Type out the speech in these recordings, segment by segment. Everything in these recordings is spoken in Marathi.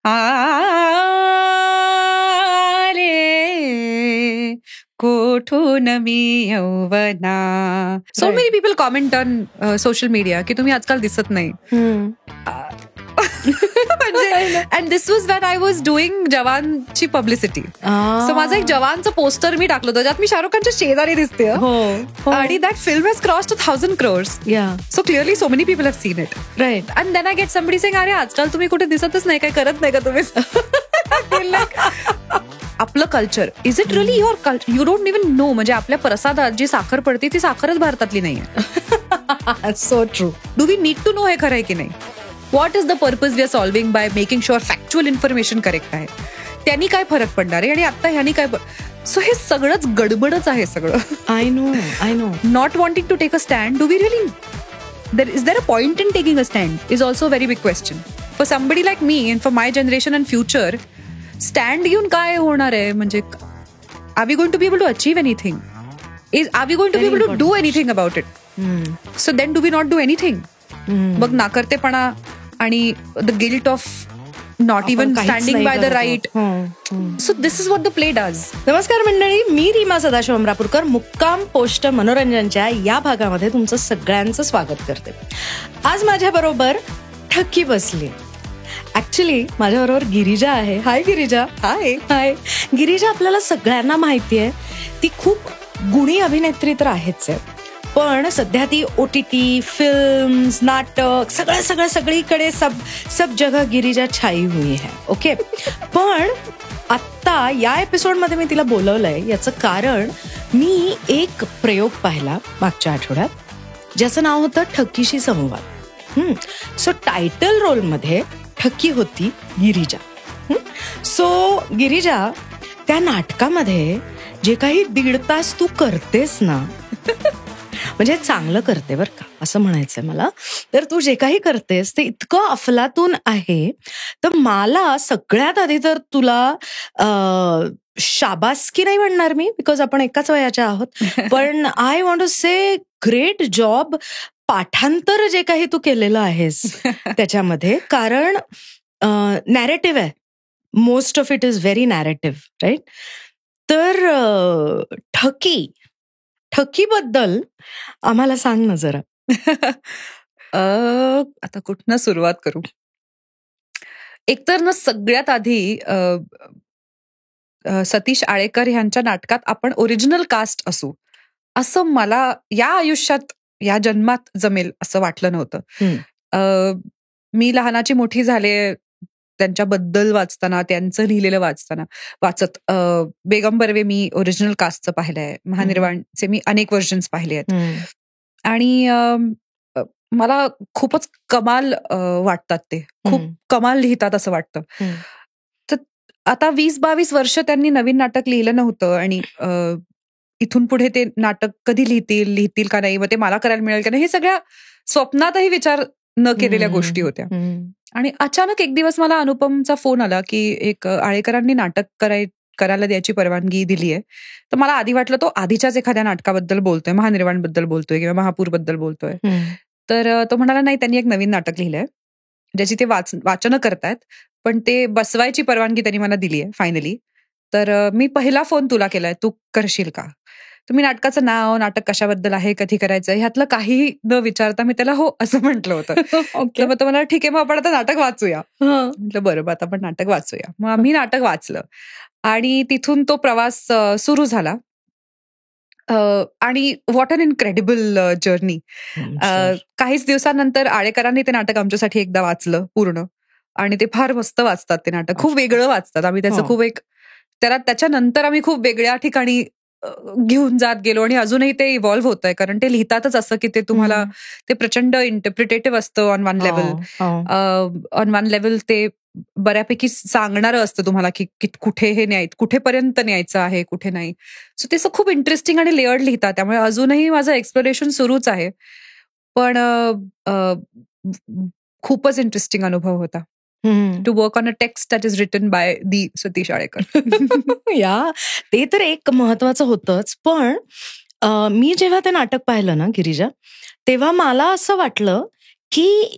आले कोठून मी यौवना. So many people comment on social media की तुम्ही आजकाल दिसत नाही. म्हणजे and this was when I was doing जवानची पब्लिसिटी. सो माझं एक जवानचं पोस्टर मी टाकलं होतं ज्यात मी शाहरुख खानच्या शेजारी दिसते आणि that film has crossed 1,000 crores. So clearly so many people have seen it. Right. And then I get somebody saying अरे आजकाल तुम्ही कुठे दिसतच नाही, काय करत नाही का तुम्ही. आपलं culture is it really your culture? You don't even know. म्हणजे आपल्या प्रसादात जी साखर पडते ती साखरच भारतातली नाहीये. So true. Do we need to know हे खरं आहे की नाही? What is the purpose we are solving by making sure factual information correct आहे? त्यांनी काय फरक पडणार आहे आणि आता ह्यानी काय? सो हे सगळंच गडबडच आहे सगळं. I know. Not wanting to take a stand. Do we really is there a point in taking a stand is also a very big question for somebody like me and for my generation and future. Stand घेऊन काय होणार आहे? म्हणजे are we going to be able to achieve anything? Are we going to be able to do anything about it? So then do we not do anything? मग नाकर्तेपणा आणि the guilt of not even standing by the right. So this is what the play does. नमस्कार मंडळी, मी रीमा सदाशिव अमरापूरकर मुक्काम पोस्ट मनोरंजनच्या या भागामध्ये तुमचं सगळ्यांचं स्वागत करते. आज माझ्या बरोबर ठक्की बसली. ऍक्च्युली माझ्याबरोबर गिरिजा आहे. हाय गिरिजा. हाय. गिरिजा आपल्याला सगळ्यांना माहिती आहे, ती खूप गुणी अभिनेत्री तर आहेच आहे, पण सध्या ती OTT, फिल्म्स, नाटक सगळीकडे सब जगह गिरिजा छाई हुई है. ओके. पण आत्ता या एपिसोडमध्ये मी तिला बोलवलंय याचं कारण मी एक प्रयोग पाहिला मागच्या आठवड्यात ज्याचं नाव होतं ठक्कीशी संवाद. सो टायटल रोलमध्ये ठक्की होती गिरिजा. सो गिरिजा, त्या नाटकामध्ये जे काही 1.5 तास तू करतेस ना, म्हणजे चांगलं करते बरं का, असं म्हणायचंय मला. तर तू जे काही करतेस ते इतकं अफलातून आहे, तर मला सगळ्यात आधी तर तुला शाबासकी नाही म्हणणार मी, बिकॉज आपण एकाच वयाच्या आहोत, पण I want to say great job. पाठांतर जे काही तू केलेलं आहेस त्याच्यामध्ये, कारण नॅरेटिव्ह आहे, most of it is very narrative, right? तर ठकीबद्दल आम्हाला सांग ना जरा. आता कुठनं सुरुवात करू? एकतर ना सगळ्यात आधी सतीश आळेकर ह्यांच्या नाटकात आपण ओरिजिनल कास्ट असू असं मला या आयुष्यात, या जन्मात जमेल असं वाटलं नव्हतं. मी लहानाची मोठी झाले त्यांच्याबद्दल वाचताना, त्यांचं लिहिलेलं वाचत. बेगम बर्वे मी ओरिजिनल कास्टचं पाहिलंय, महानिर्वाणचे मी अनेक व्हर्जन्स पाहिले आहेत, आणि मला खूपच कमाल वाटतात. ते खूप कमाल लिहितात असं वाटतं. तर आता 20-22 वर्ष त्यांनी नवीन नाटक लिहिलं नव्हतं, आणि इथून पुढे ते नाटक कधी लिहितील का नाही, मग ते मला करायला मिळेल का नाही, हे सगळ्या स्वप्नातही विचार न केलेल्या गोष्टी होत्या. आणि अचानक एक दिवस मला अनुपमचा फोन आला की एक आळेकरांनी नाटक करायला द्यायची परवानगी दिली आहे. तर मला आधी वाटलं तो आधीच्याच एखाद्या नाटकाबद्दल बोलतोय, महानिर्वाणबद्दल बोलतोय किंवा महापूरबद्दल बोलतोय. तर तो म्हणाला नाही, त्यांनी एक नवीन नाटक लिहिलंय ज्याची ते वाचनं करतायत, पण ते बसवायची परवानगी त्यांनी मला दिली आहे फायनली. तर मी पहिला फोन तुला केलाय, तू करशील का? तुम्ही नाटकाचं नाव, नाटक कशाबद्दल आहे, कधी करायचं, ह्यातलं काही न विचारता मी त्याला हो असं म्हटलं होतं. तर मग तो मला ठीक आहे, मग आपण आता नाटक वाचूया. म्हटलं बरोबर, आता आपण नाटक वाचूया. मग आम्ही नाटक वाचलं आणि तिथून तो प्रवास सुरू झाला. आणि व्हॉट अन इनक्रेडिबल जर्नी. काहीच दिवसानंतर आळेकरांनी ते नाटक आमच्यासाठी एकदा वाचलं पूर्ण, आणि ते फार मस्त वाचतात ते नाटक, खूप वेगळं वाचतात. आम्ही त्याचं खूप त्याच्यानंतर आम्ही खूप वेगळ्या ठिकाणी घेऊन जात गेलो, आणि अजूनही ते इव्हॉल्व्ह होत आहे, कारण ते लिहितातच असं की ते तुम्हाला ते प्रचंड इंटरप्रिटेटिव्ह असतं. ऑन वन लेवल ते बऱ्यापैकी सांगणारं असतं तुम्हाला की कुठे हे कुठेपर्यंत न्यायचं आहे, कुठे नाही. सो ते खूप इंटरेस्टिंग आणि लेअर्ड लिहितात, त्यामुळे अजूनही माझं एक्सप्लोरेशन सुरूच आहे. पण खूपच इंटरेस्टिंग अनुभव होता. To work on a text that is written by the Satish Alekar. या ते तर एक महत्वाचं होतंच. पण मी जेव्हा ते नाटक पाहिलं ना गिरिजा, तेव्हा मला असं वाटलं की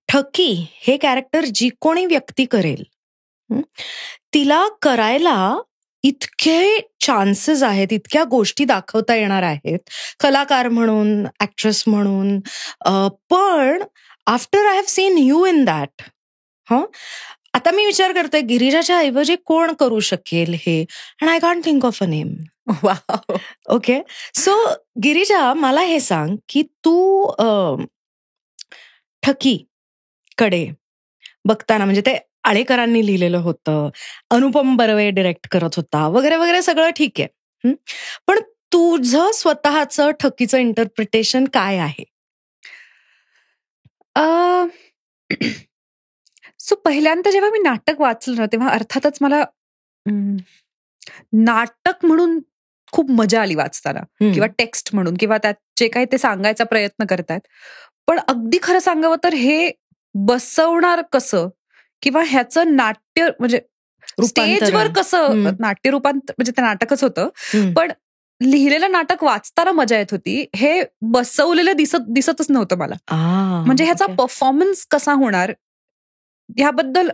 ठकी हे कॅरेक्टर जी कोणी व्यक्ती करेल, तिला करायला इतके चान्सेस आहेत, इतक्या गोष्टी दाखवता येणार आहेत, कलाकार म्हणून, ऍक्ट्रेस म्हणून. पण after I have seen you in that, आता मी विचार करते गिरिजाच्या ऐवजी कोण करू शकेल हे, and I can't think of a name. Okay, so Girija, मला हे सांग की तू ठकी कडे बघताना, म्हणजे ते आळेकरांनी लिहिलेलं होतं, अनुपम बर्वे डिरेक्ट करत होता, वगैरे वगैरे, सगळं ठीक आहे, पण तुझं स्वतःचं ठकीचं इंटरप्रिटेशन काय आहे? सो पहिल्यांदा जेव्हा मी नाटक वाचलं ना, तेव्हा अर्थातच मला नाटक म्हणून खूप मजा आली वाचताना, किंवा टेक्स्ट म्हणून, किंवा त्यात जे काही ते सांगायचा प्रयत्न करतायत. पण अगदी खरं सांगावं तर हे बसवणार कसं, किंवा ह्याचं नाट्य म्हणजे स्टेजवर कसं नाट्य रूपांतर, म्हणजे ते नाटकच होतं, पण लिहिलेलं नाटक वाचताना मजा येत होती. हे बसवलेलं दिसतच नव्हतं मला. म्हणजे ह्याचा परफॉर्मन्स कसा होणार ह्याबद्दल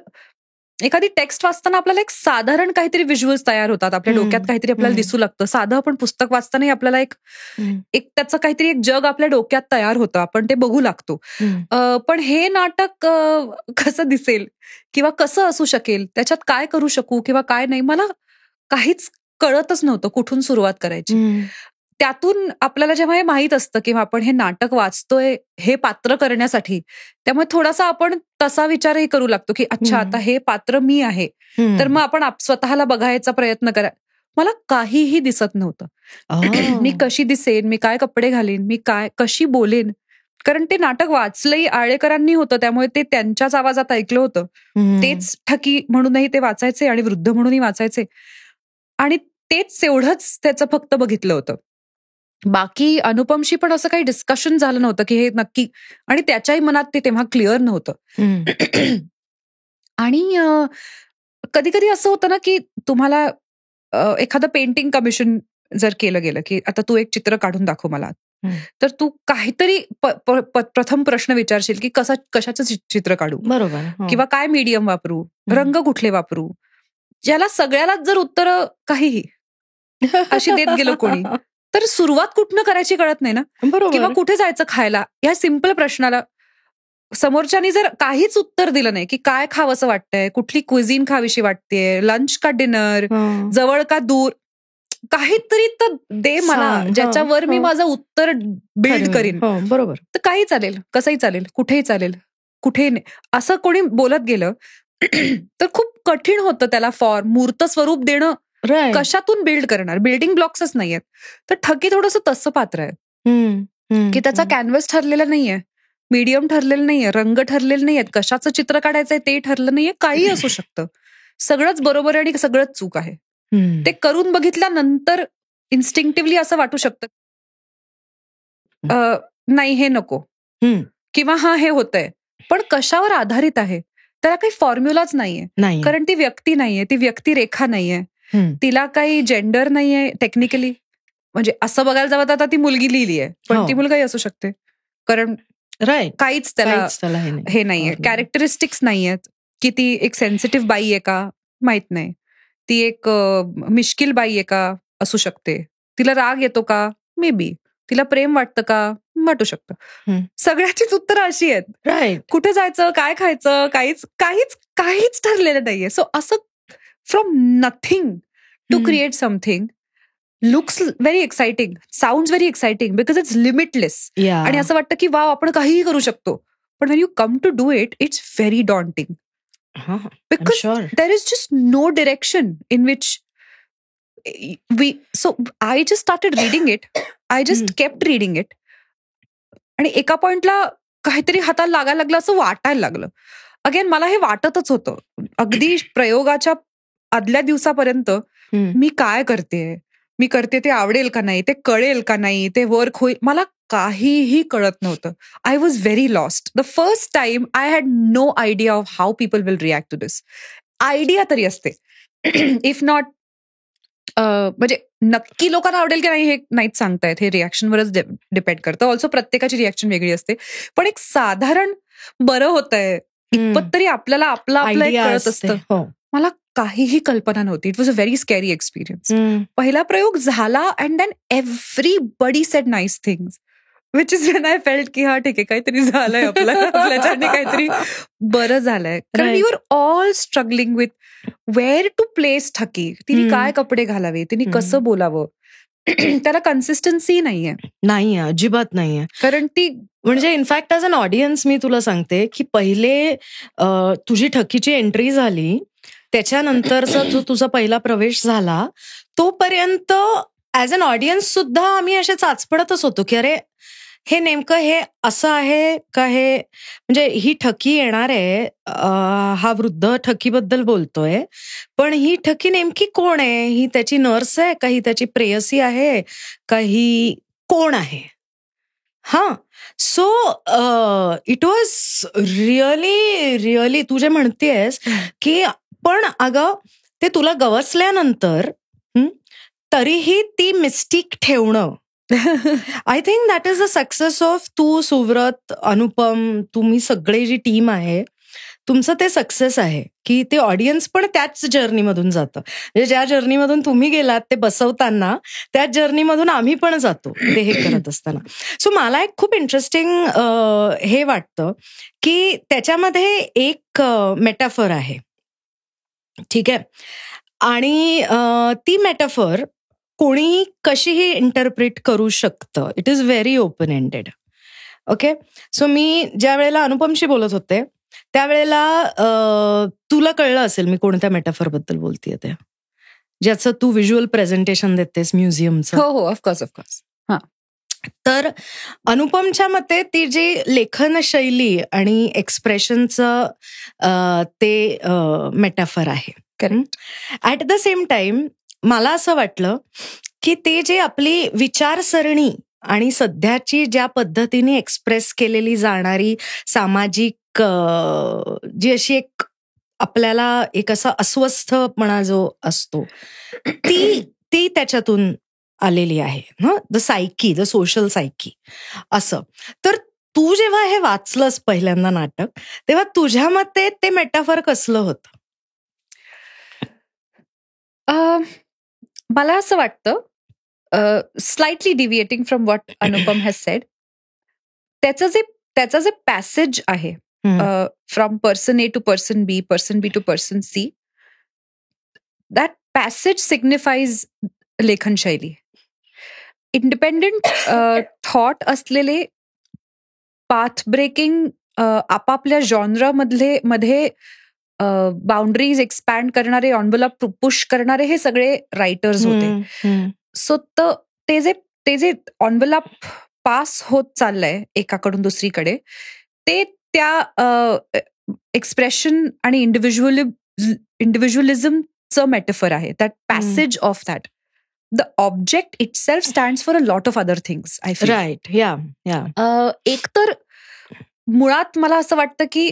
एखादी टेक्स्ट वाचताना आपल्याला एक साधारण काहीतरी व्हिज्युअल्स तयार होतात, आपल्या डोक्यात काहीतरी आपल्याला दिसू लागतं. साधं आपण पुस्तक वाचतानाही आपल्याला एक त्याचं काहीतरी एक जग आपल्या डोक्यात तयार होतं, आपण ते बघू लागतो. पण हे नाटक कसं दिसेल किंवा कसं असू शकेल, त्याच्यात काय करू शकू किंवा काय नाही, मला काहीच कळतच नव्हतं कुठून सुरुवात करायची. त्यातून आपल्याला जेव्हा हे माहीत असतं किंवा आपण हे नाटक वाचतोय हे पात्र करण्यासाठी, त्यामुळे थोडासा आपण तसा विचारही करू लागतो की अच्छा, आता हे पात्र मी आहे, तर मग आपण स्वतःला बघायचा प्रयत्न करा. मला काहीही दिसत नव्हतं. मी कशी दिसेन, मी काय कपडे घालीन, मी कशी बोलेन, कारण ते नाटक वाचलंही आळेकरांनी होतं, त्यामुळे ते त्यांच्याच आवाजात ऐकलं होतं. तेच ठकी म्हणूनही ते वाचायचे आणि वृद्ध म्हणूनही वाचायचे, आणि तेच एवढंच त्याचं फक्त बघितलं होतं. बाकी अनुपमशी पण असं काही डिस्कशन झालं नव्हतं की हे नक्की, आणि त्याच्याही मनात ते तेव्हा क्लिअर नव्हतं. आणि कधी कधी असं होतं ना की तुम्हाला एखादं पेंटिंग कमिशन जर केलं गेलं की आता तू एक चित्र काढून दाखव मला, तर तू काहीतरी प्रथम प्रश्न विचारशील की कशाचं चित्र काढू, बरोबर, किंवा काय मीडियम वापरू, रंग कुठले वापरू. ज्याला सगळ्यालाच जर उत्तर काहीही अशी देत गेलो कोणी, तर सुरुवात कुठनं करायची कळत नाही ना, किंवा कुठे जायचं खायला, या सिंपल प्रश्नाला समोरच्यानी जर काहीच उत्तर दिलं नाही की काय खावंसं वाटतंय, कुठली क्विझिन खावीशी वाटतेय, लंच का डिनर, जवळ का दूर, काहीतरी तर दे मला ज्याच्यावर मी माझं उत्तर बिल्ड करीन. बरोबर, तर काही चालेल, कसंही चालेल, कुठेही चालेल, कुठेही नाही, असं कोणी बोलत गेलं तर खूप कठीण होतं त्याला फॉर्म, मूर्त स्वरूप देणं. कशातून बिल्ड करणार, बिल्डिंग ब्लॉक्सच नाहीयेत. तर ठकी थोडंसं तसं पात्र आहे की त्याचा कॅनव्हस ठरलेला नाहीये, मीडियम ठरलेलं नाहीये, रंग ठरलेले नाहीयेत, कशाचं चित्र काढायचंय ते ठरलं नाहीये, काही असू शकतं, सगळंच बरोबर आहे आणि सगळंच चूक आहे. ते करून बघितल्यानंतर इन्स्टिंक्टिव्हली असं वाटू शकतं नाही हे नको, किंवा हा हे होतंय, पण कशावर आधारित आहे, त्याला काही फॉर्म्युलाच नाहीये, कारण ती व्यक्ती नाहीये, ती व्यक्तिरेखा नाहीये, तिला काही जेंडर नाहीये टेक्निकली. म्हणजे असं बघायला जावं आता ती मुलगी लिहिली आहे, पण ती मुलगाही असू शकते, कारण काहीच त्याला हे नाहीये, कॅरेक्टरिस्टिक्स नाहीयेत. की ती एक सेन्सिटिव्ह बाई आहे का माहित नाही, ती एक मिश्किल बाई आहे का, असू शकते, तिला राग येतो का, मे बी, तिला प्रेम वाटतं का, वाटू शकतं. सगळ्याचीच उत्तरं अशी आहेत. कुठे जायचं, काय खायचं, काहीच काहीच काहीच ठरलेलं नाहीये. सो असं from nothing to create something looks very exciting, sounds very exciting, because it's limitless. आणि असं वाटतं की वाव, आपण काहीही करू शकतो, पण when you come to do it, it's very daunting, because there is just no direction in which so I just started reading it. I just kept reading it. आणि एका पॉइंटला काहीतरी हाताला लागायला लागलं असं वाटायला लागलं. अगेन मला हे वाटतच होतं अगदी प्रयोगाच्या आदल्या दिवसापर्यंत, मी काय करते ते आवडेल का नाही, ते कळेल का नाही, ते वर्क होईल, मला काहीही कळत नव्हतं. I was very lost. The first time I had no idea of how people will react to this. Idea तरी असते, इफ नॉट म्हणजे नक्की लोकांना आवडेल की नाही हे नाहीच सांगतायत, हे रिॲक्शनवरच डिपेंड करतं. ऑल्सो प्रत्येकाची रिॲक्शन वेगळी असते, पण एक साधारण बरं होतंय इतपत तरी आपल्याला आपलं कळत असतं. मला काहीही कल्पना नव्हती. It was a very scary experience. पहिला प्रयोग झाला and then everybody said nice things, which is when I felt की हा ठीक आहे, काहीतरी झालंय आपल्याच्याने काहीतरी बरं झालंय. कारण we were all struggling with where to place ठकी. तिने काय कपडे घालावे, तिने कसं बोलावं, त्याला कन्सिस्टन्सी नाहीये, अजिबात नाहीये. कारण ती म्हणजे इनफॅक्ट ॲज अन ऑडियन्स मी तुला सांगते की पहिले तुझी ठकीची एंट्री झाली, त्याच्यानंतरचा जो तुझा पहिला प्रवेश झाला, तोपर्यंत ॲज अन ऑडियन्स सुद्धा आम्ही असे चाचपडतच होतो की अरे हे नेमकं हे असं आहे का, हे म्हणजे ही ठकी येणार आहे, हा वृद्ध ठकीबद्दल बोलतोय, पण ही ठकी नेमकी कोण आहे, ही त्याची नर्स आहे का, ही त्याची प्रेयसी आहे का, ही कोण आहे. सो इट वॉज रिअली तू जे म्हणतेस की पण अगं ते तुला गवसल्यानंतर तरीही ती मिस्टिक ठेवणं, I think that is the success of तू, सुव्रत, अनुपम, तुम्ही सगळे जी टीम आहे, तुमचं ते सक्सेस आहे की ते ऑडियन्स पण त्याच जर्नीमधून जातं. म्हणजे ज्या जर्नीमधून तुम्ही गेलात ते बसवताना, त्याच जर्नीमधून आम्ही पण जातो ते हे करत असताना. सो मला एक खूप इंटरेस्टिंग हे वाटतं की त्याच्यामध्ये एक मेटाफर आहे, ठीक आहे, आणि ती मेटाफर कोणीही कशीही इंटरप्रिट करू शकतं. It is very open ended. Okay, so मी ज्या वेळेला अनुपमशी बोलत होते त्यावेळेला तुला कळलं असेल मी कोणत्या मेटाफर बद्दल बोलतेय, त्या ज्याचं तू व्हिज्युअल प्रेझेंटेशन देतेस म्युझियमचं. हो, ऑफकोर्स. तर अनुपमच्या मते ती जी लेखन शैली आणि एक्सप्रेशनचं ते मेटाफर आहे. Correct. At the same time मला असं वाटलं की ते जे आपली विचारसरणी आणि सध्याची ज्या पद्धतीने एक्सप्रेस केलेली जाणारी सामाजिक जी अशी एक आपल्याला एक असा अस्वस्थपणा जो असतो, ती त्याच्यातून आलेली आहे ना, द सायकी, द सोशल सायकी असं. तर तू जेव्हा हे वाचलंस पहिल्यांदा नाटक, तेव्हा तुझ्या मते ते मेटाफर कसलं होतं? मला असं वाटतं, slightly deviating from what Anupam has said, त्याचं जे पॅसेज आहे from person A to person B, person B to person C, that passage signifies लेखन शैली. इंडिपेंडंट थॉट असलेले, पाथ ब्रेकिंग, आपापल्या जॉनरामध्ये बाउंड्रीज एक्सपॅन्ड करणारे, एन्व्हलप पुश करणारे हे सगळे रायटर्स होते. सो ते जे एन्व्हलप पास होत चाललंय एकाकडून दुसरीकडे, ते त्या एक्सप्रेशन आणि इंडिव्हिज्युअलिझमचं मेटाफर आहे. That passage of that, the object itself stands for a lot of other things, I feel. Right, yeah. एक तर मुळात मला असं वाटतं की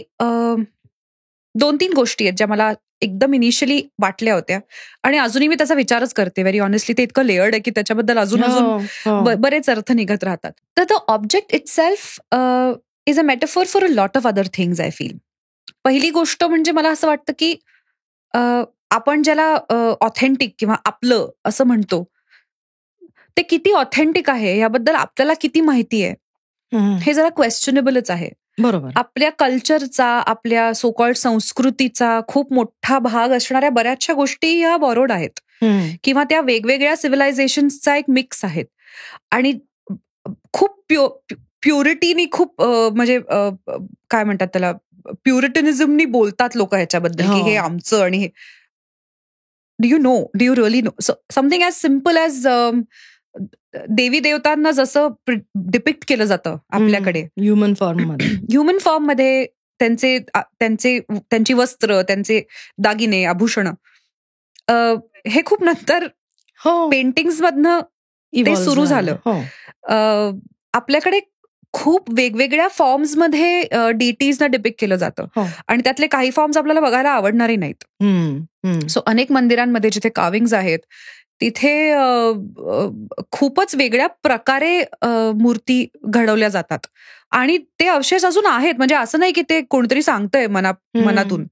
2-3 गोष्टी आहेत ज्या मला एकदम इनिशियली वाटल्या होत्या आणि अजूनही मी त्याचा विचारच करते. व्हेरी ऑनेस्टली ते इतकं लेअर्ड आहे की त्याच्याबद्दल अजून बरेच अर्थ निघत राहतात. तर the object itself is a metaphor for a lot of other things, I feel. पहिली गोष्ट म्हणजे मला असं वाटतं की आपण ज्याला ऑथेंटिक किंवा आपलं असं म्हणतो, ते किती ऑथेंटिक आहे याबद्दल आपल्याला किती माहिती आहे हे जरा क्वेश्चनेबलच आहे. बरोबर. आपल्या कल्चरचा, आपल्या सोकॉल्ड संस्कृतीचा खूप मोठा भाग असणाऱ्या बऱ्याचशा गोष्टी या बॉरोड आहेत किंवा त्या वेगवेगळ्या सिव्हिलायझेशन्सचा एक मिक्स आहेत आणि खूप प्युरिटीनी, खूप म्हणजे काय म्हणतात त्याला, प्युरिटनिझमनी बोलतात लोक ह्याच्याबद्दल की हे आमचं आणि हे. Do you really know? Something as simple as देवी देवतांना जसं डिपिक्ट केलं जातं आपल्याकडे ह्युमन फॉर्ममध्ये त्यांची वस्त्र, त्यांचे दागिने, आभूषण, हे खूप नंतर पेंटिंग्स मधनं ते सुरू झालं. आपल्याकडे खूप वेगवेगळ्या फॉर्म्स मध्ये डीटीजना डिपिक्ट केलं जातं आणि त्यातले काही फॉर्म्स आपल्याला बघायला आवडणारे नाहीत. सो अनेक मंदिरांमध्ये जिथे कार्विंग्ज आहेत तिथे खूपच वेगळ्या प्रकारे मूर्ती घडवल्या जातात आणि ते अवशेष अजून आहेत. म्हणजे असं नाही की ते कोणतरी सांगतंय मनातून.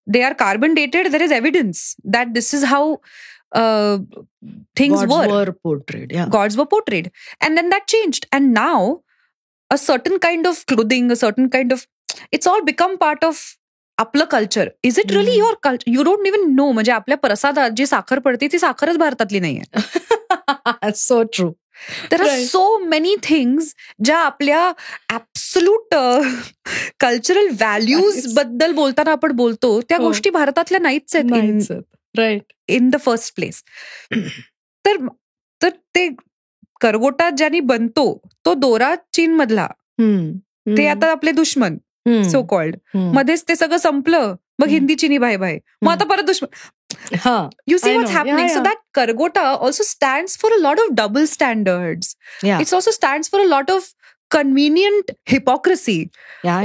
they are carbon dated, there is evidence that this is how things were portrayed. Yeah. Gods were portrayed. And then that changed. And now a certain kind of clothing, a certain kind of, it's all become part of आपलं culture. Is it really your culture? You don't even know. म्हणजे आपल्या प्रसादात जी साखर पडते ती साखरच भारतातली नाहीये. So true. There are so many things ज्या आपल्या ऍब्सोल्यूट कल्चरल व्हॅल्यूज बद्दल बोलताना आपण बोलतो त्या गोष्टी भारतातल्या नाहीच आहेत. Right. In the first place. तर ते करगोटा ज्यानी बनतो तो दोरा चीन मधला, ते आता आपले दुश्मन सो कॉल्ड. मध्येच ते सगळं संपलं, मग हिंदी चिनी भाई भाई, मग आता परत दुश्मन. You see what's happening? So that Kargota also stands for a lot of double standards. It also stands for a lot of convenient hypocrisy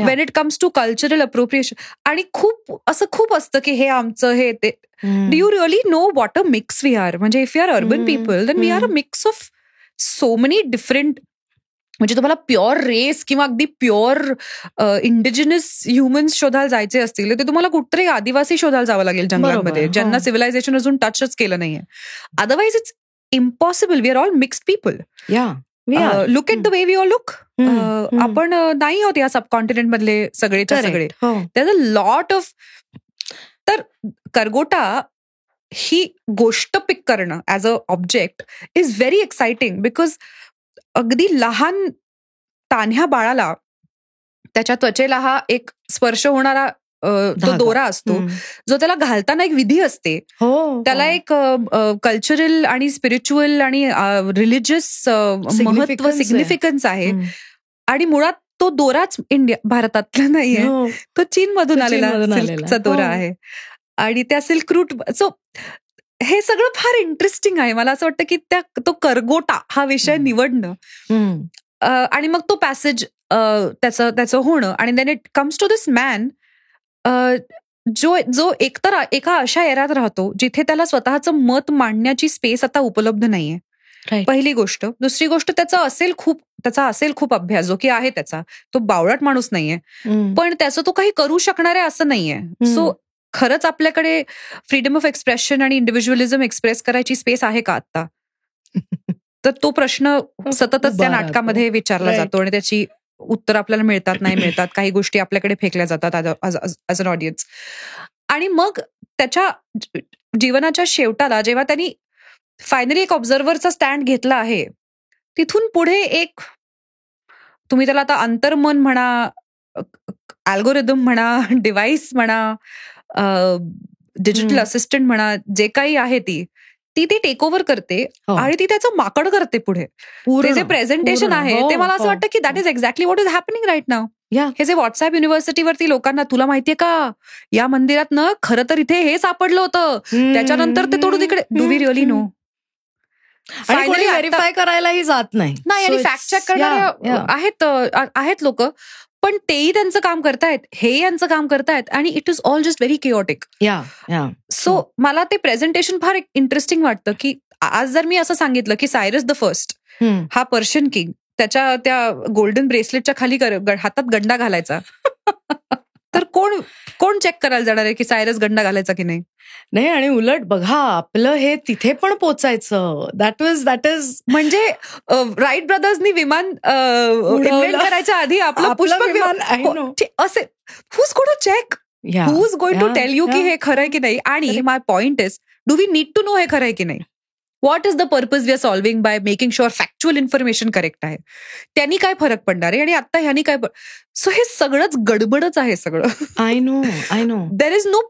when it comes to cultural appropriation. आणि खूप असतं की हे आमचं हे ते. Do you really know what a mix we are? म्हणजे if we are urban people, then we are a mix of so many different. म्हणजे तुम्हाला प्युअर रेस किंवा अगदी प्युअर इंडिजिनस ह्युमन्स शोधायला जायचे असतील तर तुम्हाला कुठतरी आदिवासी शोधायला जावं लागेल जंगलामध्ये, ज्यांना सिव्हिलायझेशन अजून टचच केलं नाहीये. Otherwise it's impossible. We are all mixed people. Look at the way we all look. आपण नाही आहोत या सबकॉन्टिनेंट मधले सगळेच्या सगळे. There is a lot of. तर करगोटा ही गोष्ट पिक करणं as a object is very exciting. Because अगदी लहान तान्ह्या बाळाला त्याच्या त्वचेला हा एक स्पर्श होणारा तो दोरा असतो, जो त्याला घालताना एक विधी असते. त्याला एक कल्चरल आणि स्पिरिच्युअल आणि रिलिजियस महत्व, सिग्निफिकन्स आहे. आणि मुळात तो दोराच भारतातला नाहीये, तो चीन मधून आलेला सिल्कचा दोरा आहे. आणि त्या सिल्क रूट. सो हे सगळं फार इंटरेस्टिंग आहे. मला असं वाटतं की तो करगोटा हा विषय निवडणं आणि मग तो पॅसेज त्याचं होणं. आणि then it comes to this man जो एकतर एका अशा एरात राहतो जिथे त्याला स्वतःचं मत मांडण्याची स्पेस आता उपलब्ध नाहीये. पहिली गोष्ट. दुसरी गोष्ट, त्याचा असेल खूप अभ्यास, जो की आहे त्याचा. तो बावळट माणूस नाहीये, पण त्याचं तो काही करू शकणार आहे असं नाहीये. सो खरंच आपल्याकडे फ्रीडम ऑफ एक्सप्रेशन आणि इंडिव्हिज्युअलिझम एक्सप्रेस करायची स्पेस आहे का आता? तर तो प्रश्न सततच त्या नाटकामध्ये विचारला जातो आणि त्याची उत्तर आपल्याला मिळतात, नाही मिळतात. काही गोष्टी आपल्याकडे फेकल्या जातात ॲज अन ऑडियन्स. आणि मग त्याच्या जीवनाच्या शेवटाला जेव्हा त्यांनी फायनली एक ऑब्झर्व्हरचा स्टँड घेतला आहे, तिथून पुढे एक, तुम्ही त्याला आता अंतर्मन म्हणा, अल्गोरिदम म्हणा, डिव्हाइस म्हणा, डिजिटल असिस्टंट म्हणा, जे काही आहे ती टेक ओव्हर करते आणि ती त्याचं माकड करते पुढे. ते जे प्रेझेंटेशन आहे ते मला असं वाटतं की that is exactly what is happening right now. हे जे व्हॉट्सअप युनिव्हर्सिटीवरती लोकांना, तुला माहितीये का या मंदिरात ना खरं तर इथे हे सापडलं होतं, त्याच्यानंतर ते तोडून इकडे. Do we really know? Finally verify करायलाही जात नाही. आणि फॅक्ट चेक करणारे आहेत लोक, पण तेही त्यांचं काम करतायत, हे यांचं काम करतायत, आणि it is all just very chaotic. So मला ते प्रेझेंटेशन फार इंटरेस्टिंग वाटतं की आज जर मी असं सांगितलं की सायरस द फर्स्ट हा पर्शियन किंग त्याच्या त्या गोल्डन ब्रेसलेटच्या खाली हातात गंडा घालायचा, तर कोण चेक करायला जाणार आहे की सायरस गंडा घालायचा की नाही? नाही. आणि उलट बघा, आपलं हे तिथे पण पोचायचं. दॅट इज म्हणजे राईट ब्रदर्सनी विमान इन्व्हेंट करायच्या आधी आपलं पुष्पक विमान असे. Who's going to check? Who's going to tell you की हे खरंय की नाही? आणि my point is, do we need to know हे खरंय की नाही? What is the purpose we are solving by making sure factual information correct आहे? त्यांनी काय फरक पडणार आहे आणि आता ह्यांनी काय? सो हे सगळंच गडबडच आहे सगळं. I know there is no.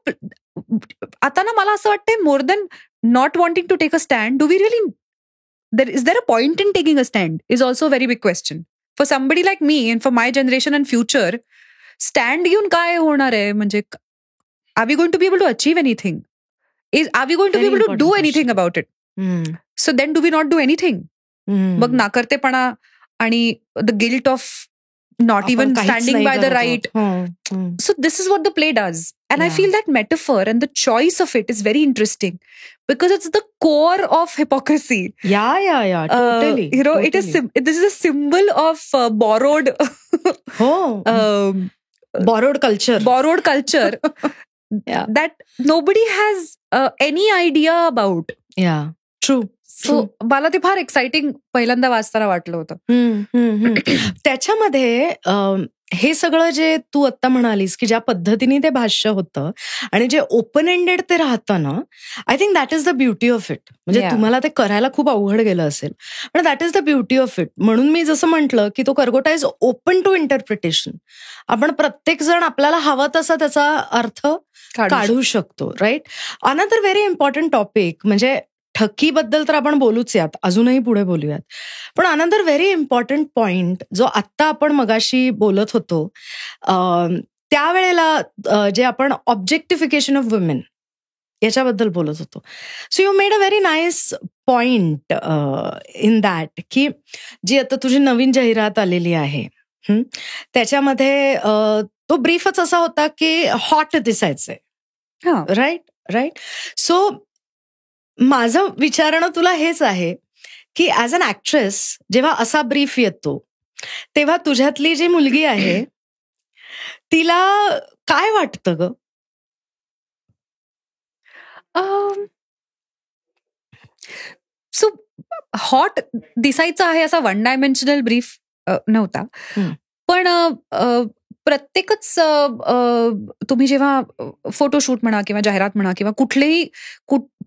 आता ना मला असं वाटतंय, more than not wanting to take a stand, do we really is there a point in taking a stand is also very big question for somebody like me and for my generation and future. Stand घेऊन काय होणार आहे? म्हणजे are we going to be able to achieve anything? Are we going to be able to do anything about it? So then do we not do anything? मग नाकर्तेपणा आणि the guilt of not even standing by the right. So this is what the play does. And I feel that metaphor and the choice of it is very interesting because it's the core of hypocrisy. Yeah. Totally. This is a symbol of borrowed borrowed culture. That nobody has any idea about. True. So मला ते फार एक्साइटिंग पहिल्यांदा वाचताना वाटलं होतं. त्याच्यामध्ये हे सगळं जे तू आत्ता म्हणालीस की ज्या पद्धतीने ते भाष्य होतं आणि जे ओपन एंडेड ते राहतं ना, I think that is the beauty of it. म्हणजे तुम्हाला ते करायला खूप अवघड गेलं असेल, पण that is the beauty of it. म्हणून मी जसं म्हटलं की तो करगोटा इज ओपन टू इंटरप्रिटेशन. आपण प्रत्येक जण आपल्याला हवा तसा त्याचा अर्थ काढू शकतो, right. Another very important topic म्हणजे ठकीबद्दल तर आपण बोलूच यात, अजूनही पुढे बोलूयात. पण अनदर व्हेरी इम्पॉर्टंट पॉइंट जो आत्ता आपण मगाशी बोलत होतो, त्यावेळेला जे आपण ऑब्जेक्टिफिकेशन ऑफ वुमेन याच्याबद्दल बोलत होतो. So you made a very nice point in that की जी आता तुझी नवीन जाहिरात आलेली आहे त्याच्यामध्ये तो ब्रीफच असा होता की हॉट दिसायचंय, राईट. सो माझं विचारणं तुला हेच आहे की ऍज अन ऍक्ट्रेस जेव्हा असा ब्रीफ येतो तेव्हा तुझ्यातली जी मुलगी आहे तिला काय वाटतं ग? सो हॉट दिसायचं आहे असा वन डायमेन्शनल ब्रीफ नव्हता. पण प्रत्येकच तुम्ही जेव्हा फोटोशूट म्हणा किंवा जाहिरात म्हणा किंवा कुठलेही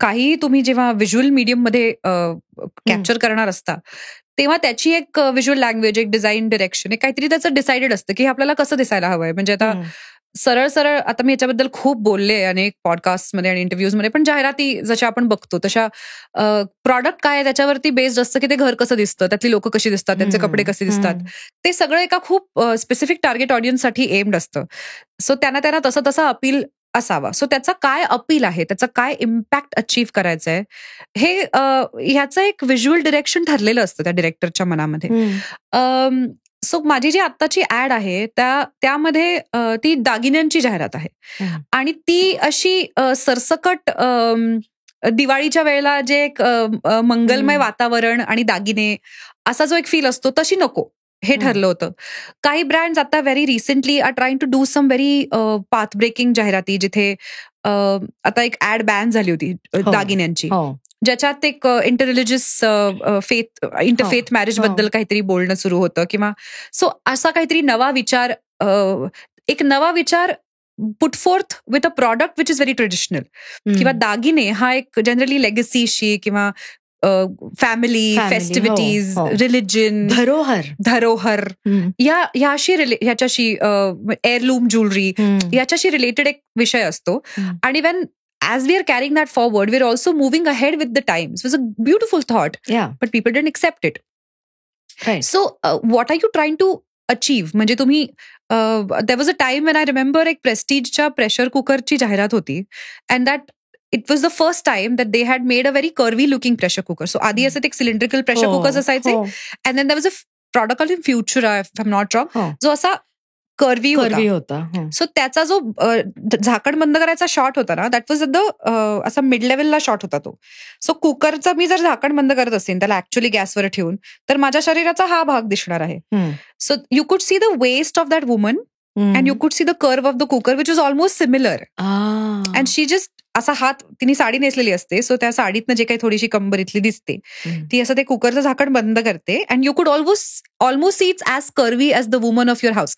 काही तुम्ही जेव्हा व्हिज्युअल मीडियम मध्ये कॅप्चर करणार असता तेव्हा त्याची एक व्हिज्युअल लँग्वेज, एक डिझाईन डिरेक्शन, एक काहीतरी त्याचं डिसाइडेड असतं की आपल्याला कसं दिसायला हवंय. म्हणजे आता सरळ आता मी याच्याबद्दल खूप बोलले अनेक पॉडकास्टमध्ये आणि इंटरव्ह्यूजमध्ये, पण जाहिराती जशा आपण बघतो तशा प्रॉडक्ट काय आहे त्याच्यावरती बेस्ड असतं की ते घर कसं दिसतं, त्यातली लोक कशी दिसतात, त्यांचे कपडे कसे दिसतात, ते सगळं एका खूप स्पेसिफिक टार्गेट ऑडियन्ससाठी एम्ड असतं. सो त्यांना तसं अपील असावा. सो त्याचा काय अपील आहे, त्याचा काय इम्पॅक्ट अचीव्ह करायचा आहे, हे ह्याचं एक व्हिज्युअल डिरेक्शन ठरलेलं असतं त्या डिरेक्टरच्या मनामध्ये. सो माझी जी आत्ताची ऍड आहे त्यामध्ये ती दागिन्यांची जाहिरात आहे आणि ती अशी सरसकट दिवाळीच्या वेळेला जे एक मंगलमय वातावरण आणि दागिने असा जो एक फील असतो तशी नको हे ठरलं होतं. काही ब्रँड्स आता very recently are trying to do some very path breaking जाहिराती, जिथे आता एक ऍड बॅन झाली होती दागिन्यांची, ज्याच्यात एक इंटररिलिजियस इंटरफेथ मॅरेज बद्दल काहीतरी बोलणं सुरू होतं किंवा सो असा काहीतरी एक नवा विचार put fourth with a product which is very traditional. किंवा दागिने हा एक जनरली लेगसीशी किंवा फॅमिली, फेस्टिव्हिटीज, रिलिजन, धरोहर ह्याच्याशी एअरलूम ज्वेलरी याच्याशी रिलेटेड एक विषय असतो. आणि Wien as we are carrying that forward, we're also moving ahead with the times. It was a beautiful thought, but people didn't accept it. Right. So, what are you trying to achieve? म्हणजे तुम्ही there was a time when I remember एक प्रेस्टिजच्या प्रेशर कुकरची जाहिरात होती, and that it was the first time that they had made a very curvy looking pressure cooker. So आधी असं एक cylindrical pressure cookers असायचे, and then there was a product called Futura, if I'm not wrong, जो असा कर्वी होता. सो त्याचा जो झाकण बंद करायचा शॉट होता ना, दॅट वॉज द असा मिड लेवलला शॉट होता तो. सो कुकरचा मी जर झाकण बंद करत असेल त्याला ऍक्च्युअली गॅसवर ठेवून, तर माझ्या शरीराचा हा भाग दिसणार आहे. So you could see the waist of that woman and you could see the curve of the cooker which is almost similar. And she just असा हात, तिने साडी नेसलेली असते, सो त्या साडीतनं जे काही थोडीशी कंबर इथली दिसते ती असं ते कुकरचं झाकण बंद करते, अँड यू कुड almost see it's as curvy as the woman of your house.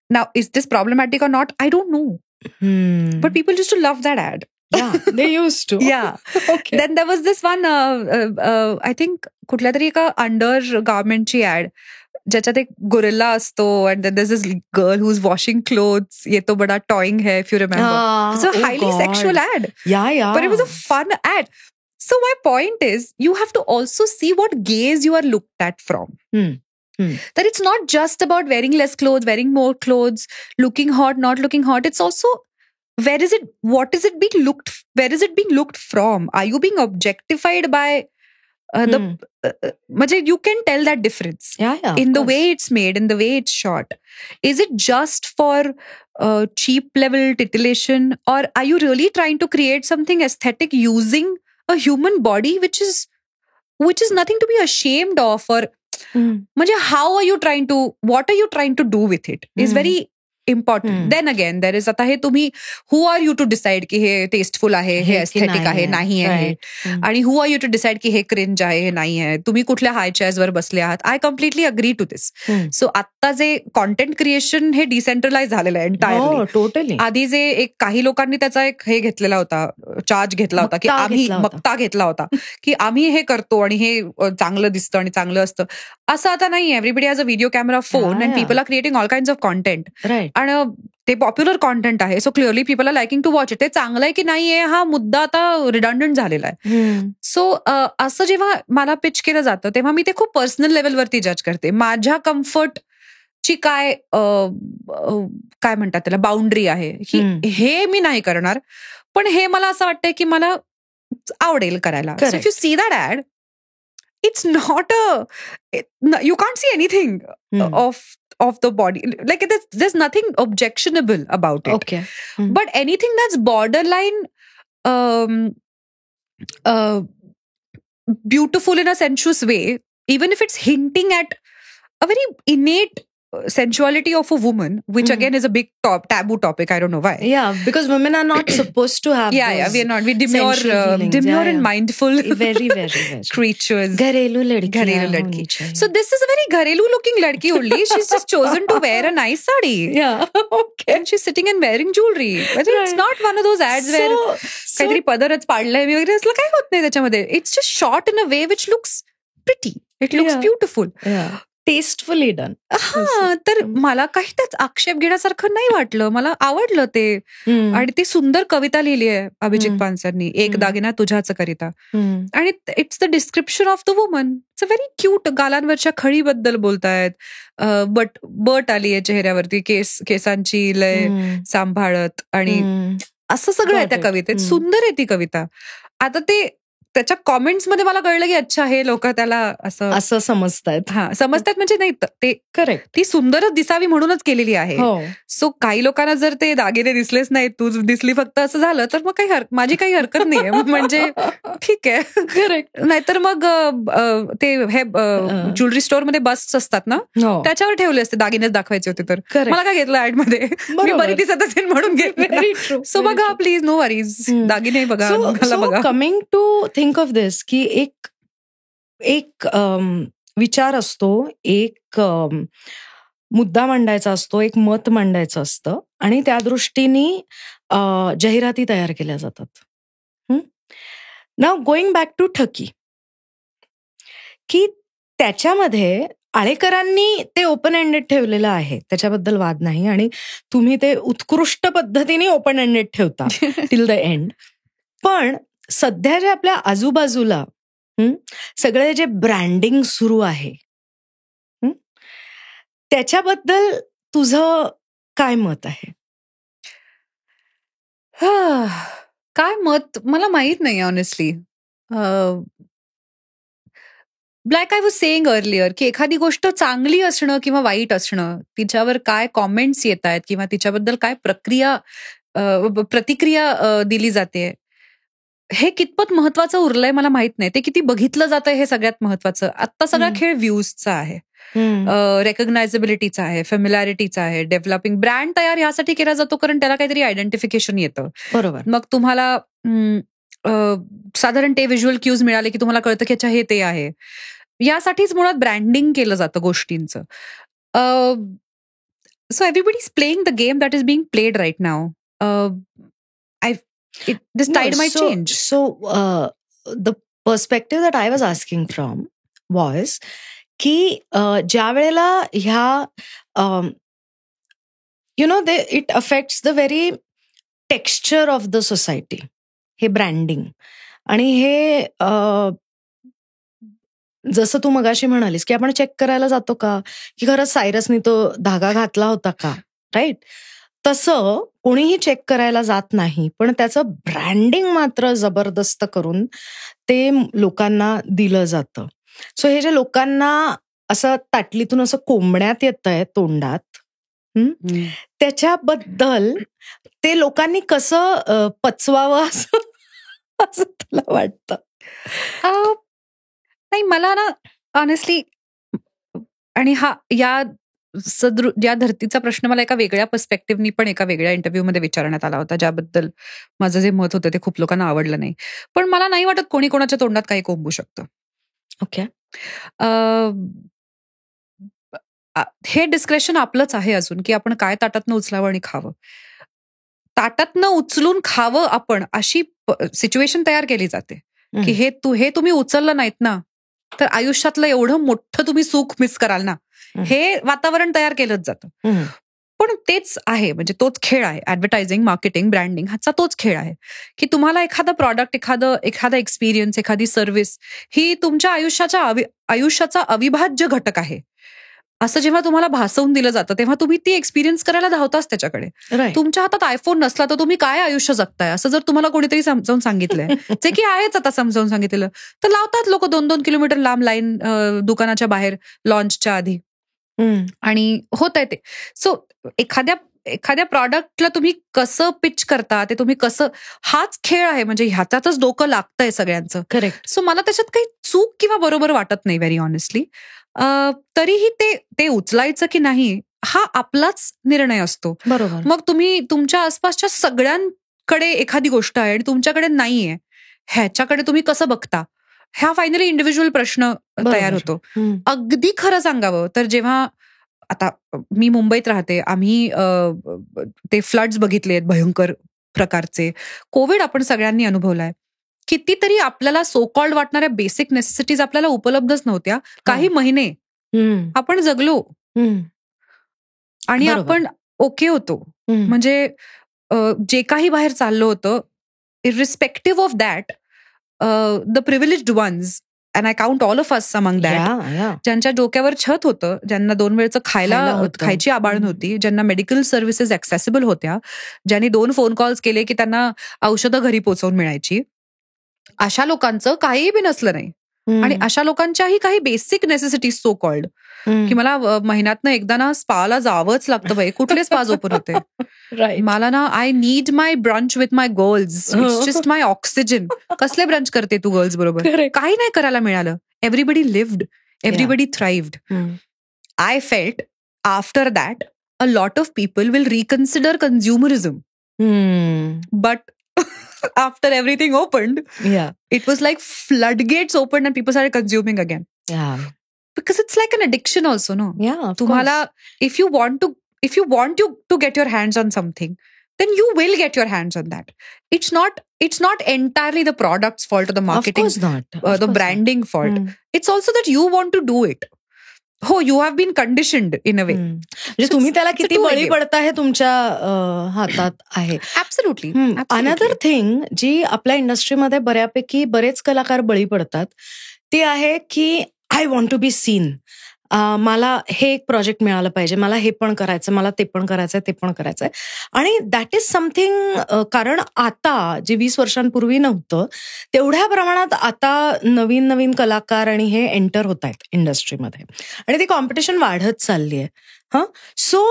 Now, is this problematic or not? I don't know. But people used to love that ad. Yeah, they used to. Yeah. Okay. Then there was this one, I think, कुठल्या तरी एका अंडर गार्मेंटची ऍड ज्याच्यात एक गोरिल्ला असतो, and then there's this girl who's washing clothes. ये तो बड़ा toying है, if you remember. It's a highly sexual ad. Yeah. But it was a fun ad. So my point is, you have to also see what gaze you are looked at from. That it's not just about wearing less clothes, wearing more clothes, looking hot, not looking hot. It's also where is it being looked from? Are you being objectified by you can tell that difference in the way it's made, in the way it's shot. Is it just for cheap level titillation, or are you really trying to create something aesthetic using a human body which is nothing to be ashamed of? Or what are you trying to do with it is very important. Then again there is, आता हे तुम्ही who are you to decide की हे टेस्टफुल आहे, हे एस्थेटिक आहे, नाही आहे, आणि हु आर यू टू डिसाइड की हे क्रिंज आहे, हे नाही आहे. तुम्ही कुठल्या हाय चेअर्सवर बसले आहात. I completely agree to this. So आता जे कॉन्टेंट क्रिएशन हे डिसेंट्रलाइज झालेलं आहे एंटायरली. टोटली. आधी जे एक काही लोकांनी त्याचा एक हे घेतलेला होता, चार्ज घेतला होता, की आम्ही मक्ता घेतला होता की आम्ही हे करतो आणि हे चांगलं दिसतं आणि चांगलं असतं. असं आता नाही. Everybody has a video camera, phone, and people are creating all kinds of content. आणि ते पॉप्युलर कॉन्टेंट आहे. So clearly people are liking to watch it. ते चांगलं आहे की नाहीये हा मुद्दा आता रिडंडंट झालेला आहे. सो असं जेव्हा मला पिच केलं जातं तेव्हा मी ते खूप पर्सनल लेवलवरती जज करते. माझ्या कम्फर्टची काय म्हणतात त्याला बाउंड्री आहे की हे मी नाही करणार, पण हे मला असं वाटतंय की मला आवडेल करायला. So if you see that ad, it's not you can't see anything of the body, like there's nothing objectionable about it. Okay. But anything that's borderline beautiful in a sensuous way, even if it's hinting at a very innate sensuality of a woman, which again is a big taboo topic. I don't know why. Yeah, because women are not supposed to have we are not. We demure and mindful very, very creatures. Gharelu ladki. So this is a very gharelu looking ladki only. She's just chosen to wear a nice sari. Yeah. Okay. And she's sitting and wearing jewelry. It's not one of those ads where काहीतरी पदरच पाडलंय वगैरे, असलं काही होत नाही त्याच्यामध्ये. It's just shot in a way which looks pretty. It looks beautiful. Yeah. Tastefully done. तर मला काही त्याच आक्षेप घेण्यासारखं नाही वाटलं. मला आवडलं ते. आणि ती सुंदर कविता लिहिली आहे अभिजित पानसरनी, एक दागिना तुझ्याच करिता. आणि it's the description of the woman. It's a very cute. गालांवरच्या खळीबद्दल बोलतायत. बट आली आहे चेहऱ्यावरती, केसांची लय सांभाळत, आणि असं सगळं आहे त्या कवितेत. सुंदर आहे ती कविता. आता ते त्याच्या कॉमेंट्स मध्ये मला कळलं की अच्छा हे लोक त्याला असं समजतायत. समजतात म्हणजे नाही, ते करेक्ट, ती सुंदरच दिसावी म्हणूनच केलेली आहे. सो काही लोकांना जर ते दागिने दिसलेच नाही, तू दिसली फक्त, असं झालं तर मग माझी काही हरकत नाहीये. म्हणजे ठीक आहे. करेक्ट. नाहीतर मग ते हे ज्वेलरी स्टोअर मध्ये बस्ट असतात ना, त्याच्यावर ठेवले असते दागिनेच दाखवायचे होते तर मला काय घेतलं ऍड मध्ये, मी बरी दिसत असेल म्हणून घेतलं. सो बघा प्लीज, नो वरीज, दागिने बघा, बघा. कमिंग टू थिंक ऑफ दिस, की एक विचार असतो, एक मुद्दा मांडायचा असतो, एक मत मांडायचं असतं, आणि त्या दृष्टीने जाहिराती तयार केल्या जातात. नाउ गोइंग बॅक टू ठकी, की त्याच्यामध्ये आळेकरांनी ते ओपन एंडेड ठेवलेलं आहे, त्याच्याबद्दल वाद नाही, आणि तुम्ही ते उत्कृष्ट पद्धतीने ओपन एंडेड ठेवता टिल द एंड. पण सध्या जे आपल्या आजूबाजूला सगळे जे ब्रँडिंग सुरू आहे, त्याच्याबद्दल तुझं काय मत आहे? काय मत मला माहित नाही honestly. Like I was saying earlier, की एखादी गोष्ट चांगली असणं किंवा वाईट असणं, तिच्यावर काय कॉमेंट्स येत आहेत किंवा तिच्याबद्दल काय प्रतिक्रिया दिली जाते, हे कितपत महत्वाचं उरलंय मला माहित नाही. ते किती बघितलं जातंय हे सगळ्यात महत्वाचं. आता सगळा खेळ व्ह्यूजचा आहे, रेकग्नायझेबिलिटीचा आहे, फेमिलॅरिटीचा आहे. डेव्हलपिंग ब्रँड तयार यासाठी केला जातो कारण त्याला काहीतरी आयडेंटिफिकेशन येतं. बरोबर. मग तुम्हाला साधारण ते व्हिज्युअल क्यूज मिळाले की तुम्हाला कळतं की अच्छा हे ते आहे. यासाठीच मुळात ब्रँडिंग केलं जातं गोष्टींचं. So everybody is playing the game that is being played right now. This tide might change. So the perspective that I was asking from was की ज्या वेळेला ह्या it affects the very texture of the society, हे ब्रँडिंग. आणि हे जसं तू मगाशी म्हणालीस की आपण चेक करायला जातो का की खरंच सायरसनी तो धागा घातला होता का, राईट? तसं कोणीही चेक करायला जात नाही, पण त्याचं ब्रँडिंग मात्र जबरदस्त करून ते लोकांना दिलं जातं. सो हे जे लोकांना असं ताटलीतून असं कोंबण्यात येतंय तोंडात, त्याच्याबद्दल ते लोकांनी कसं पचवावं असं तुला वाटतं? नाही, मला ना ऑनेस्टली, आणि या या धर्तीचा प्रश्न मला एका वेगळ्या पर्स्पेक्टिव्हनी पण एका वेगळ्या इंटरव्ह्यूमध्ये विचारण्यात आला होता, ज्याबद्दल माझं जे मत होतं ते खूप लोकांना आवडलं नाही. पण मला नाही वाटत कोणी कोणाच्या तोंडात काही कोंबू शकतं. ओके. हे डिस्क्रेशन आपलंच आहे अजून, की आपण काय ताटातनं उचलावं आणि खावं. ताटातनं उचलून खावं आपण अशी सिच्युएशन तयार केली जाते की हे तुम्ही उचललं नाहीत ना तर आयुष्यातलं एवढं मोठं तुम्ही सुख मिस कराल ना, हे वातावरण तयार केलंच जातं. पण तेच आहे, म्हणजे तोच खेळ आहे. ऍडव्हर्टायझिंग, मार्केटिंग, ब्रँडिंग ह्याचा तोच खेळ आहे की तुम्हाला एखादं प्रॉडक्ट, एखादा एक्सपिरियन्स, एखादी सर्व्हिस ही तुमच्या आयुष्याचा अविभाज्य घटक आहे असं जेव्हा तुम्हाला भासवून दिलं जातं तेव्हा तुम्ही ती एक्सपिरियन्स करायला धावताच त्याच्याकडे. तुमच्या हातात आयफोन नसला तर तुम्ही काय आयुष्य जगताय असं जर तुम्हाला कोणीतरी समजावून सांगितलंय, जे की आहेच आता समजावून सांगितलेलं, तर लावतात लोक 2-2 किलोमीटर लांब लाईन दुकानाच्या बाहेर लॉन्चच्या आधी. आणि होत आहे ते. सो एखाद्या प्रॉडक्टला तुम्ही कसं पिच करता, ते तुम्ही कसं, हाच खेळ आहे. म्हणजे ह्याच्यातच डोकं लागतंय सगळ्यांचं. करेक्ट. सो मला त्याच्यात काही चूक किंवा बरोबर वाटत नाही, व्हेरी ऑनेस्टली. तरीही ते उचलायचं की नाही हा आपलाच निर्णय असतो. बरोबर. मग तुम्ही तुमच्या आसपासच्या सगळ्यांकडे एखादी गोष्ट आहे आणि तुमच्याकडे नाहीये, ह्याच्याकडे तुम्ही कसं बघता, हा फायनली इंडिव्हिज्युअल प्रश्न तयार होतो. अगदी खरं सांगावं तर जेव्हा आता मी मुंबईत राहते, आम्ही ते फ्लड्स बघितलेत भयंकर प्रकारचे. कोविड आपण सगळ्यांनी अनुभवलाय. कितीतरी आपल्याला सो कॉल्ड वाटणाऱ्या बेसिक नेसेसिटीज आपल्याला उपलब्धच नव्हत्या. काही महिने आपण जगलो आणि आपण ओके होतो. म्हणजे जे काही बाहेर चाललं होतं, irrespective of that, the privileged ones, and I count all of us among that, ज्यांच्या डोक्यावर छत होतं, ज्यांना 2 वेळचं खायची आबाळ नव्हती, ज्यांना मेडिकल सर्व्हिसेस ऍक्सेसिबल होत्या, ज्यांनी 2 फोन कॉल्स केले की त्यांना औषधं घरी पोहोचवून मिळायची, अशा लोकांचं काहीही बी नसलं नाही. आणि अशा लोकांच्याही काही बेसिक नेसेसिटीज सो कॉल्ड, की मला महिन्यातनं एकदा ना स्पाला जावंच लागतं बाई. कुठले स्पाज ओपन होते? मला ना I need my brunch with my girls, it's just my oxygen. कसले ब्रंच करते तू गर्ल्स बरोबर? काही नाही करायला मिळालं. Everybody lived, everybody thrived. I felt after that a lot of people will reconsider consumerism. But after everything opened, it was like floodgates opened and people started consuming again. Because it's like an addiction also, no? Tumhala, if you want to get your hands on something, then you will get your hands on that. It's not entirely the product's fault or the marketing, the branding fault. It's also that you want to do it. हो, you have been conditioned in a way. म्हणजे तुम्ही त्याला किती बळी पडता हे तुमच्या हातात आहे. ऍब्सोल्युटली. अनदर थिंग जी आपल्या इंडस्ट्रीमध्ये बऱ्यापैकी बरेच कलाकार बळी पडतात ती आहे की I want to be seen. मला हे एक प्रोजेक्ट मिळालं पाहिजे, मला हे पण करायचं, मला ते पण करायचंय, ते पण करायचंय. आणि दॅट इज समथिंग, कारण आता जे 20 वर्षांपूर्वी नव्हतं तेवढ्या प्रमाणात आता नवीन नवीन कलाकार आणि हे एंटर होत आहेत इंडस्ट्रीमध्ये आणि ती कॉम्पिटिशन वाढत चालली आहे. सो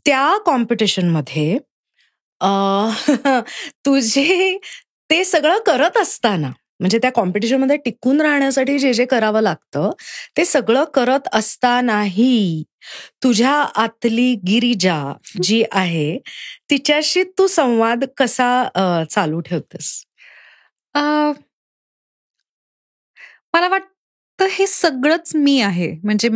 त्या कॉम्पिटिशनमध्ये तुझे ते सगळं करत असताना, म्हणजे त्या कॉम्पिटिशनमध्ये टिकून राहण्यासाठी जे जे करावं लागतं ते सगळं करत असतानाही तुझ्या आतली गिरिजा जी आहे तिच्याशी तू संवाद कसा चालू ठेवतेस? मला वाटतं हे सगळंच मी आहे. म्हणजे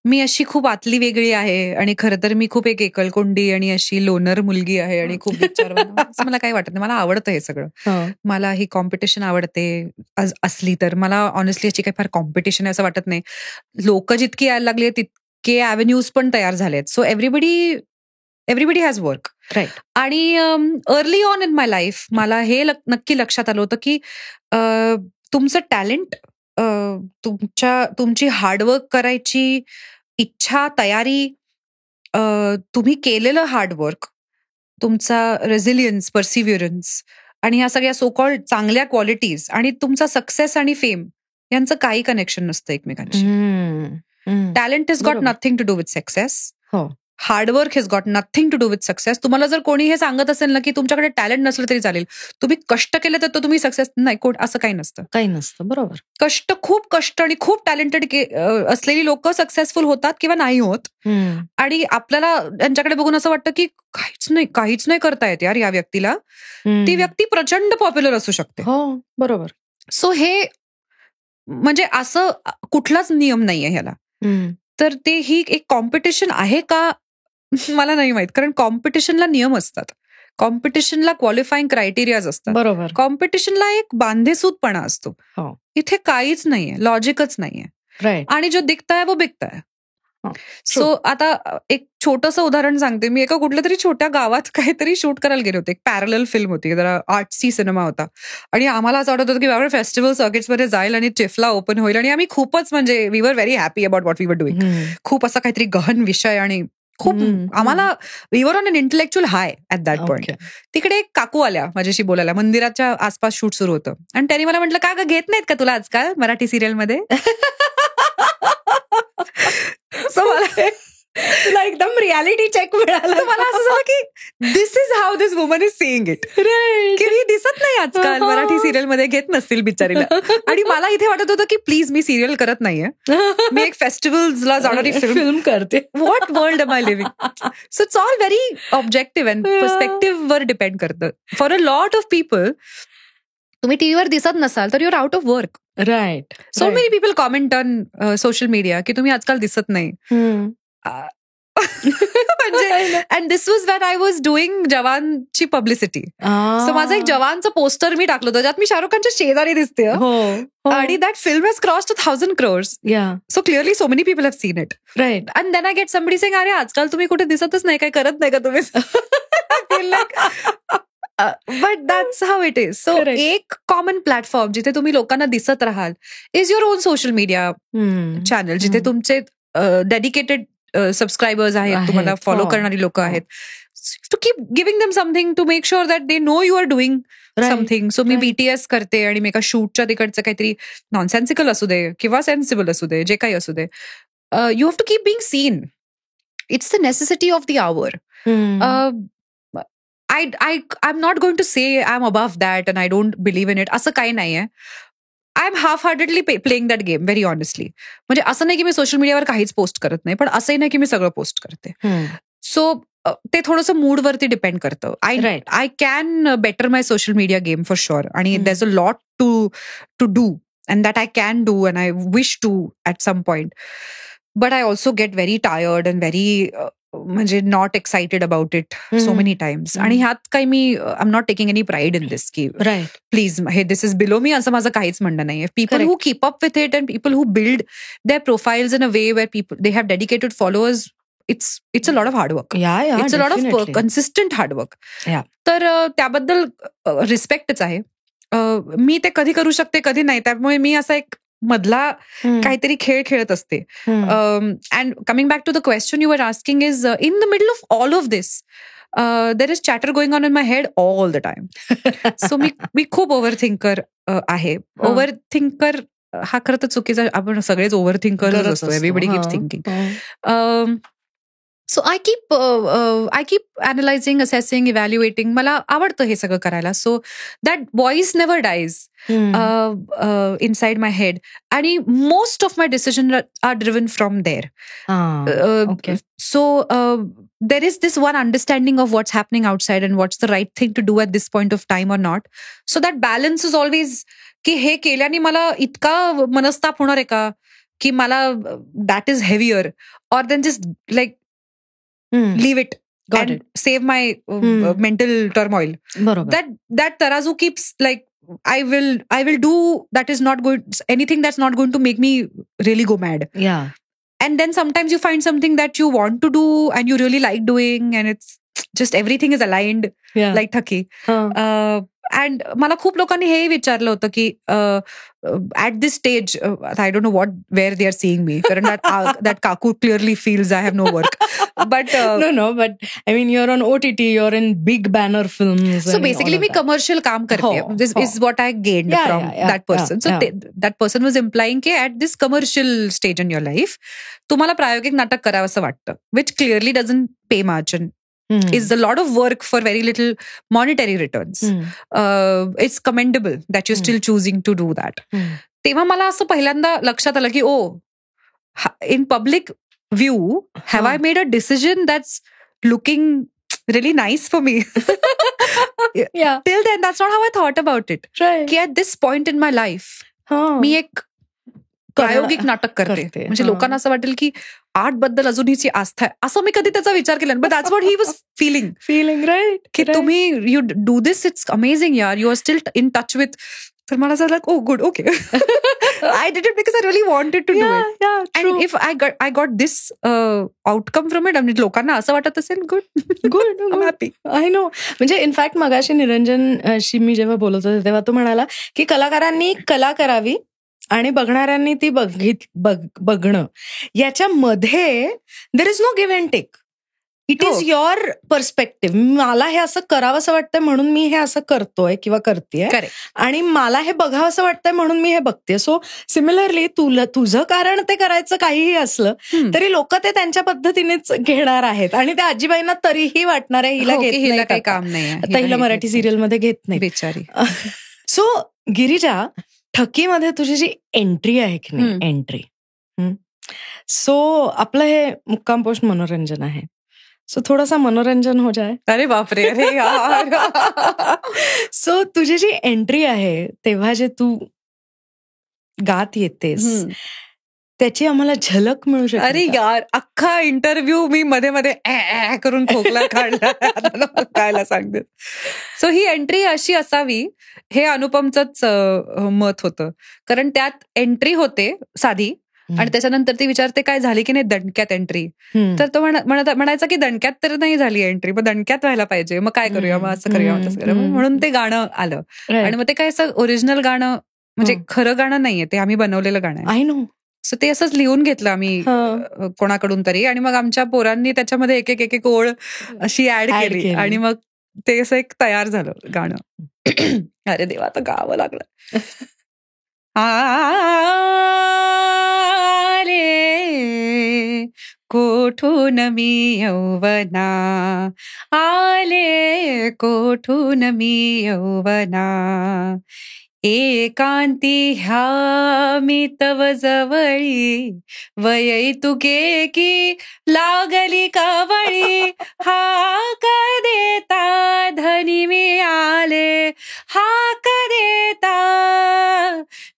मी अशी खूप आतली वेगळी आहे आणि खरं तर मी खूप एक एकलकोंडी आणि अशी लोनर मुलगी आहे आणि खूप विचार असं मला काही वाटत नाही. मला आवडतं हे सगळं. मला ही कॉम्पिटिशन आवडते असली तर. मला ऑनेस्टली याची काही फार कॉम्पिटिशन आहे असं वाटत नाही. लोक जितकी यायला लागली तितके ॲव्हेन्यूज पण तयार झालेत. So everybody has work. Right. आणि early on in my life मला हे नक्की लक्षात आलं होतं की तुमचं टॅलेंट, तुमची हार्डवर्क करायची इच्छा, तयारी, तुम्ही केलेलं हार्डवर्क, तुमचा रेझिलियन्स, परसिव्हिरन्स आणि ह्या सगळ्या सो कॉल्ड चांगल्या क्वालिटीज आणि तुमचा सक्सेस आणि फेम यांचं काही कनेक्शन नसतं एकमेकांशी. Talent is got nothing to do with success. Hard work has got nothing to do with success. तुम्हाला जर कोणी हे सांगत असेल ना की तुमच्याकडे टॅलेंट नसलं तरी चालेल, तुम्ही कष्ट केले तर तुम्ही सक्सेस नाही, असं काही नसतं. काही नसतं. बरोबर. खूप कष्ट आणि खूप टॅलेंटेड असलेली लोक सक्सेसफुल होतात किंवा नाही होत. आणि आपल्याला त्यांच्याकडे बघून असं वाटतं की काहीच नाही करता येत यार या व्यक्तीला. ती व्यक्ती प्रचंड पॉप्युलर असू शकते. हो, बरोबर. सो हे म्हणजे असं कुठलाच नियम नाहीये ह्याला. तर ते ही एक कॉम्पिटिशन आहे का मला नाही माहित, कारण कॉम्पिटिशनला नियम असतात, कॉम्पिटिशनला क्वालिफाईंग क्रायटेरियाज असतात. बरोबर. कॉम्पिटिशनला एक बांधेसूदपणा असतो. इथे काहीच नाहीये, लॉजिकच नाहीये. आणि जो दिखता है वो बिकता है. सो आता एक छोटंसं उदाहरण सांगते मी. एका कुठल्या तरी छोट्या गावात काहीतरी शूट करायला गेले होते. एक पॅरलल फिल्म होती, जरा आर्टसी सिनेमा होता. आणि आम्हाला असं वाटत होतं की बाबा फेस्टिवल सर्किट्समध्ये जाईल आणि चिफला ओपन होईल. आणि आम्ही खूपच म्हणजे we were very happy about what we were doing. खूप असा काहीतरी गहन विषय आणि खूप आम्हाला we were on an intellectual high at that point. तिकडे एक काकू आल्या माझ्याशी बोलायला. मंदिराच्या आसपास शूट सुरू होतं आणि त्यांनी मला म्हटलं, का घेत नाहीत का तुला आजकाल मराठी सिरियलमध्ये? सो मला तुला एकदम रियालिटी चेक मिळाला. मला असं झालं की this is how this woman is seeing it. की मी दिसत नाही आजकाल मराठी सिरियल मध्ये, घेत नसतील बिचारीला. आणि मला इथे वाटत होतं की प्लीज मी सिरियल करत नाहीये, मी एक फेस्टिवल्सला जाणारी फिल्म करते. What world am I living? So it's all very objective and perspective वर डिपेंड करतं. For a lot of people तुम्ही टीव्हीवर दिसत नसाल तर your out of work. Right. So many people comment on social media की तुम्ही आजकाल दिसत नाही. म्हणजे and this was when I was doing जवानची पब्लिसिटी. सो माझं एक जवानचं पोस्टर मी टाकलं होतं, ज्यात मी शाहरुख खानच्या शेजारी दिसते. आणि that film has crossed 1,000 crores. So clearly so many people have seen it. Right. And then I get somebody saying, अरे आजकाल तुम्ही कुठे दिसतच नाही, काय करत नाही का तुम्ही? But that's how it is. So एक कॉमन प्लॅटफॉर्म जिथे तुम्ही लोकांना दिसत राहाल is your on social media channel, जिथे तुमचे डेडिकेटेड सबस्क्रायबर्स आहेत, तुम्हाला फॉलो करणारी लोक आहेत. To keep giving them something to make sure that they know you are doing something. So मी BTS करते आणि मी एका शूटच्या तिकडचं काहीतरी नॉनसेन्सिकल असू दे किंवा सेन्सिबल असू दे, जे काही असू दे, you have to keep being seen. It's the necessity of the hour. I'm not going to say I'm above that and I don't believe in it. असं काही नाहीये. I'm half-heartedly playing that game, very honestly. म्हणजे असं नाही की मी सोशल मीडियावर काहीच पोस्ट करत नाही, पण असंही नाही की मी सगळं पोस्ट करते. सो ते थोडंसं मूडवरती डिपेंड करतं. I can better my social media game for sure. आणि there is a lot to do and that I can do and I wish to at some point. But I also get very tired and very म्हणजे not excited about it so many times. आणि ह्यात काही मी I am not taking any pride in this की प्लीज हे दिस इज बिलो मी, असं माझं काहीच म्हणणं नाहीये. People who keep up with it and people who build their profiles in a way where people they have dedicated followers, it's a lot of hard work. It's a lot of consistent hard work. तर त्याबद्दल रिस्पेक्टच आहे. मी ते कधी करू शकते कधी नाही, त्यामुळे मी असा एक मधला काहीतरी खेळ खेळत असते. And coming back to the question you were asking is in the middle of all of this there is chatter going on in my head all the time. So मी खूप ओव्हर थिंकर आहे. ओव्हर थिंकर हा खरं तर चुकीचा, आपण सगळेच ओव्हर थिंकर असतो. Everybody keeps thinking. So I keep analysing, assessing, evaluating. मला आवडतं हे सगळं करायला. So that voice never dies inside my head. आणि most of my decision are driven from there. So there is this one understanding of what's happening outside and what's the right thing to do at this point of time or not. So that balance is always की हे केल्याने मला इतका मनस्ताप होणार आहे का की मला that is heavier, or then just like leave it and save my mental turmoil. That tarazu keeps like I will do that is not going, anything that's not going to make me really go mad. And then sometimes you find something that you want to do and you really like doing and it's just everything is aligned like Thaki. And मला खूप लोकांनी हेही विचारलं होतं की at this stage I don't know what where they are seeing me, कारण दॅट काकू clearly feels I have no work. But but I mean your on OTT, your in big banner film. So basically मी कमर्शियल काम करते. This is what I gained from that person. So that person was implying की at this commercial stage in your life तुम्हाला प्रायोगिक नाटक करावं असं वाटतं, विच क्लिअरली डझंट पे माच and is a lot of work for very little monetary returns. It's commendable that you're still choosing to do that. तेव्हा मला असं पहिल्यांदा लक्षात आलं की in public view, have I made a decision that's looking really nice for me? Till then, that's not how I thought about it. Right. की at this point in my life, मी एक प्रायोगिक नाटक करते. म्हणजे लोकांना असं वाटेल की आर्ट बद्दल अजून हिची आस्था आहे, असं मी कधी त्याचा विचार केला. But that's what he was feeling right की तुम्ही you do this, it's amazing यार, you are still in touch with. तर मला असं like, oh good, okay, I did it because I really wanted to do it. And if I got this outcome from it, आणि लोकांना असं वाटत असेल, गुड, हॅपी. I know. म्हणजे इनफॅक्ट मगाशी निरंजनशी मी जेव्हा बोलत होते तेव्हा तो म्हणाला की कलाकारांनी कला करावी आणि बघणाऱ्यांनी ती बघणं, याच्यामध्ये there is no give and take. It is your perspective. मला हे असं करावं असं वाटतंय म्हणून मी हे असं करतोय किंवा करतेय, आणि मला हे बघावं असं वाटतंय म्हणून मी हे बघते. सो सिमिलरली तुझं कारण ते करायचं काहीही असलं तरी लोक ते त्यांच्या पद्धतीनेच घेणार आहेत, आणि त्या आजीबाईंना तरीही वाटणार आहे हिला काही काम नाही, आता हिला मराठी सिरियलमध्ये घेत नाही बिचारी. सो गिरिजा, ठकीमध्ये तुझी जी एंट्री आहे की नाही, एंट्री, सो आपलं हे मुक्काम पोस्ट मनोरंजन आहे, सो थोडासा मनोरंजन हो जाए. अरे बापरे, अरे यार. सो तुझी जी एंट्री आहे तेव्हा जे तू गात येतेस त्याची आम्हाला झलक मिळू शकते. अरे यार, अख्खा इंटरव्ह्यू मी मध्ये मध्ये करून खोकला काढला, कायला सांगते. सो ही एंट्री अशी असावी हे अनुपमचंच मत होतं, कारण त्यात एंट्री होते साधी, आणि त्याच्यानंतर ती विचारते काय झाली की नाही दणक्यात एंट्री. तर तो म्हणायचा की दणक्यात तर नाही झाली एंट्री, मग दणक्यात व्हायला पाहिजे, मग काय करूया, मग असं करूया, तसं करूया. म्हणून ते गाणं आलं. आणि मग ते काय असं ओरिजिनल गाणं, म्हणजे खरं गाणं नाहीये ते, आम्ही बनवलेलं गाणं आहे. I know. सो ते असंच लिहून घेतलं आम्ही कोणाकडून तरी, आणि मग आमच्या पोरांनी त्याच्यामध्ये एक एक ओळ अशी ऍड केली, आणि मग ते असं एक तयार झालं गाणं. अरे देवा, आता गावं लागलं. आले कोठून मी यौवना, आले कोठून मी यौवना, एकांती ह्या मी तव जवळी, वयै तुके की लागली कवळी, हाक देता धनी मी आले, हाक देता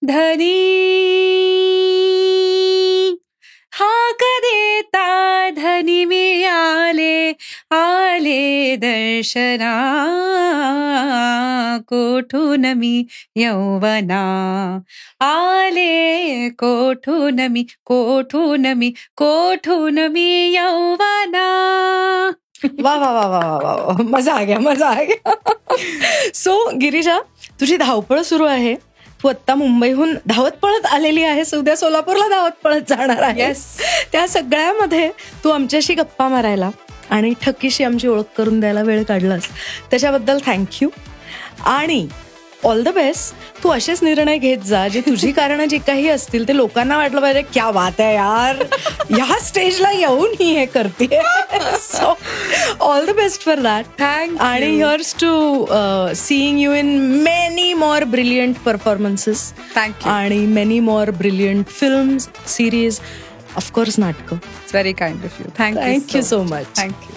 धनी, हाक देता धनी मी आले, आले दर्शना, कोठून मी यौवना, आले कोठून मी, कोठून मी, कोठून मी यौवना. वा वा वा वा वा, मजा आ गया. सो गिरिजा, तुझी धावपळ सुरू आहे. तू आत्ता मुंबईहून धावत पळत आलेली आहेस, उद्या सोलापूरला धावत पळत जाणार आहेस. त्या सगळ्यामध्ये तू आमच्याशी गप्पा मारायला आणि ठकीशी आमची ओळख करून द्यायला वेळ काढलास, त्याच्याबद्दल थँक्यू. आणि ऑल द बेस्ट. तू असेच निर्णय घेत जा, जे तुझी कारणं जी काही असतील ते लोकांना वाटलं पाहिजे क्या बात आहे यार, ह्या स्टेजला येऊन ही हे करते. So all the best for that. Thank. आणि here's to seeing you in many more brilliant performances. Thank you. आणि many more brilliant films, series, of course नाटकं. It's very kind of you. Thank you so much. Thank you.